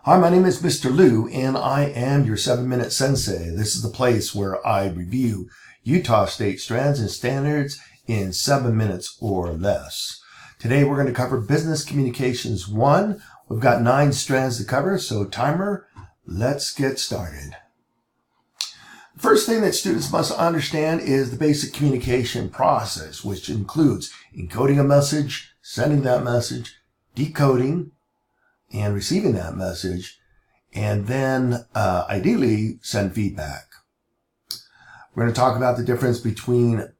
Hi, my name is Mr. Lou, and I am your 7-Minute Sensei. This is the place where I review Utah State strands and standards in 7 minutes or less. Today we're going to cover Business Communications 1. We've got 9 strands to cover, so timer, let's get started. The first thing that students must understand is the basic communication process, which includes encoding a message, sending that message, decoding, and receiving that message, and then ideally send feedback. We're going to talk about the difference between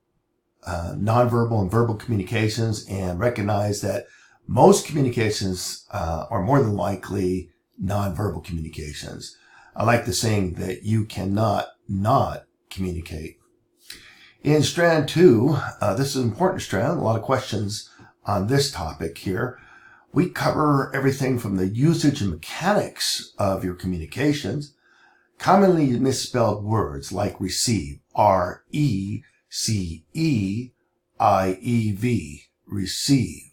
nonverbal and verbal communications and recognize that most communications are more than likely nonverbal communications. I like the saying that you cannot not communicate. In strand 2, this is an important strand, a lot of questions on this topic here. We cover everything from the usage and mechanics of your communications, commonly misspelled words like receive, R-E-C-E-I-E-V, receive.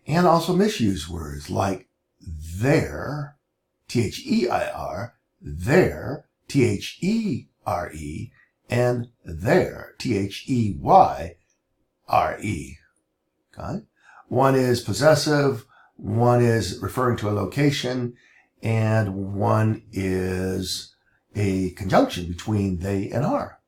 And also misuse words like there, T-H-E-I-R, there, T-H-E-R-E, and there, T-H-E-Y-R-E. Okay? One is possessive, one is referring to a location, and one is a conjunction between they and are.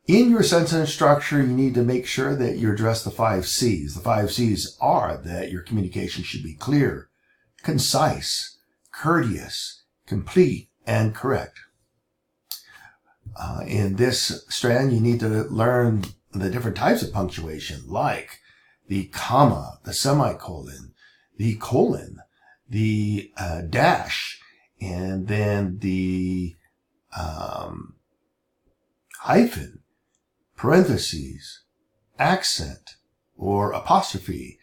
In your sentence structure, you need to make sure that you address the 5 C's. The 5 C's are that your communication should be clear, concise, courteous, complete, and correct. In this strand, you need to learn the different types of punctuation, like the comma, the semicolon, the colon, the dash, and then the hyphen, parentheses, accent, or apostrophe,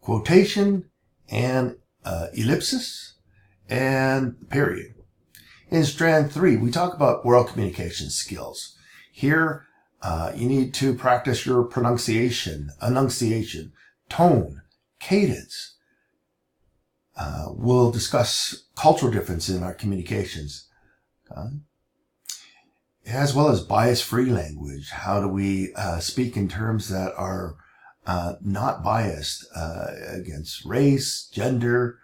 quotation, and ellipsis, and period. In strand 3, we talk about oral communication skills. Here, you need to practice your pronunciation, enunciation, tone, cadence. We'll discuss cultural difference in our communications, as well as bias-free language. How do we speak in terms that are not biased against race, gender,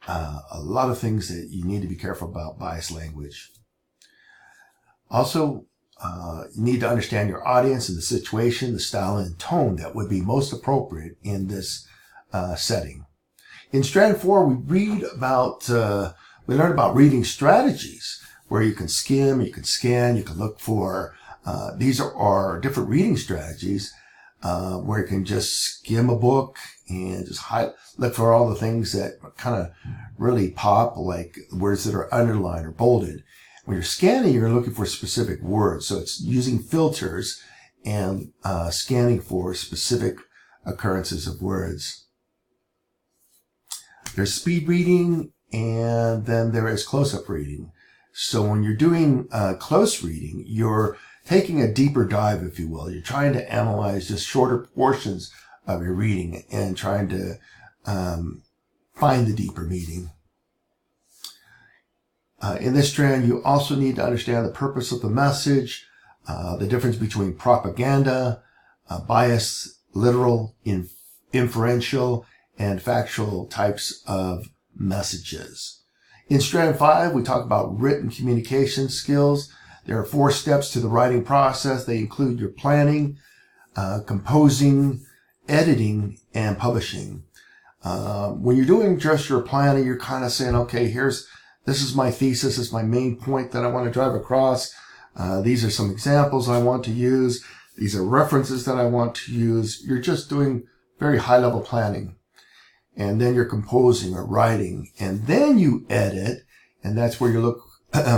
a lot of things that you need to be careful about biased language. Also, you need to understand your audience and the situation, the style and tone that would be most appropriate in this setting. In strand 4, we learn about reading strategies, where you can skim, you can scan, you can look for, these are different reading strategies, where you can just skim a book and just look for all the things that kind of really pop, like words that are underlined or bolded. When you're scanning, you're looking for specific words. So it's using filters and scanning for specific occurrences of words. There's speed reading, and then there is close-up reading. So when you're doing close reading, you're taking a deeper dive, if you will. You're trying to analyze just shorter portions of your reading and trying to find the deeper meaning. In this strand, you also need to understand the purpose of the message, the difference between propaganda, bias, literal, inferential, and factual types of messages. In strand 5, we talk about written communication skills. There are 4 steps to the writing process. They include your planning, composing, editing, and publishing. When you're doing just your planning, you're kind of saying, okay, this is my thesis, this is my main point that I want to drive across. These are some examples I want to use. These are references that I want to use. You're just doing very high-level planning. And then you're composing or writing. And then you edit, and that's where you look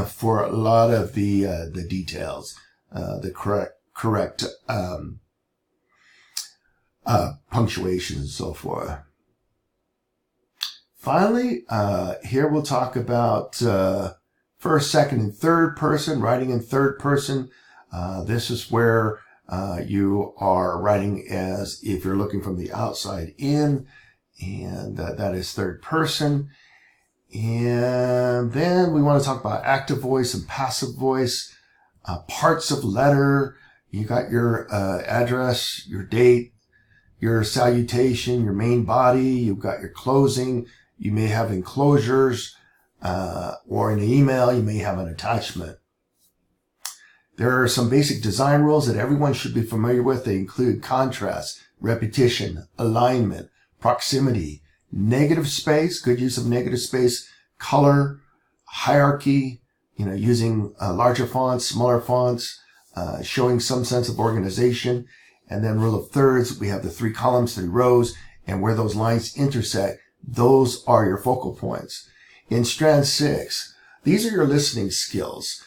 for a lot of the details, the correct punctuation and so forth. Finally, here we'll talk about first, second, and third person, writing in third person. This is where you are writing as if you're looking from the outside in, and that is third person. And then we want to talk about active voice and passive voice, parts of letter. You got your address, your date, your salutation, your main body. You've got your closing. You may have enclosures, or in an email, you may have an attachment. There are some basic design rules that everyone should be familiar with. They include contrast, repetition, alignment, proximity, negative space, good use of negative space, color, hierarchy, using larger fonts, smaller fonts, showing some sense of organization. And then rule of thirds, we have the 3 columns, 3 rows, and where those lines intersect, those are your focal points. In strand 6, these are your listening skills.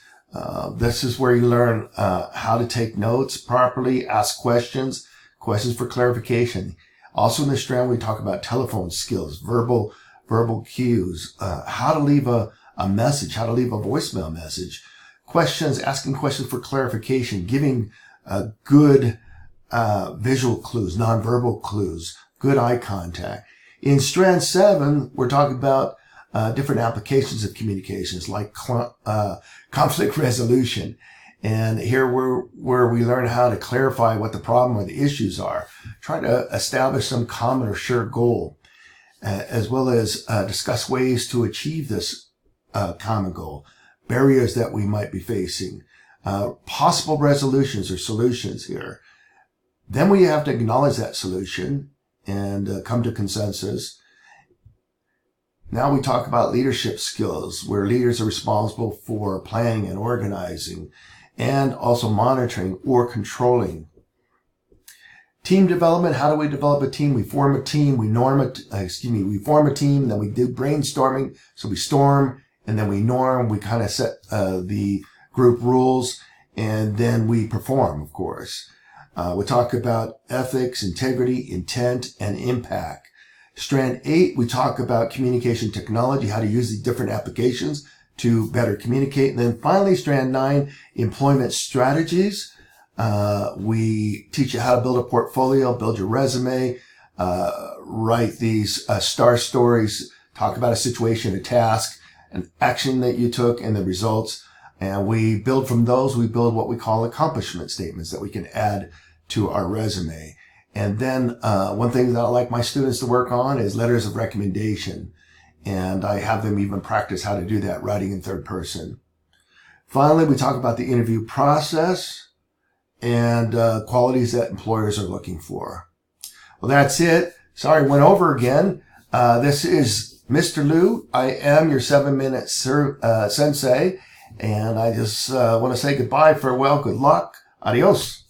This is where you learn how to take notes properly, ask questions for clarification. Also in this strand, we talk about telephone skills, verbal cues, how to leave a message, how to leave a voicemail message, asking questions for clarification, giving good visual clues, nonverbal clues, good eye contact. In strand 7, we're talking about different applications of communications like conflict resolution. And here where we learn how to clarify what the problem or the issues are, try to establish some common or shared goal, as well as discuss ways to achieve this common goal, barriers that we might be facing, possible resolutions or solutions here. Then we have to acknowledge that solution and come to consensus. Now we talk about leadership skills, where leaders are responsible for planning and organizing, and also monitoring or controlling. Team development, how do we develop a team? We form a team, we form a team, then we do brainstorming. So we storm, and then we norm, we kind of set the group rules, and then we perform, of course. We talk about ethics, integrity, intent, and impact. Strand 8, we talk about communication technology, how to use the different applications to better communicate. And then finally, strand 9, employment strategies. We teach you how to build a portfolio, build your resume, write these star stories, talk about a situation, a task, an action that you took, and the results. And we build from those, we build what we call accomplishment statements that we can add to our resume. And then one thing that I like my students to work on is letters of recommendation. And I have them even practice how to do that, writing in third person. Finally, we talk about the interview process and qualities that employers are looking for. Well, that's it. Sorry, went over again. This is Mr. Liu. I am your 7-minute sensei. And I just want to say goodbye, farewell, good luck, adios.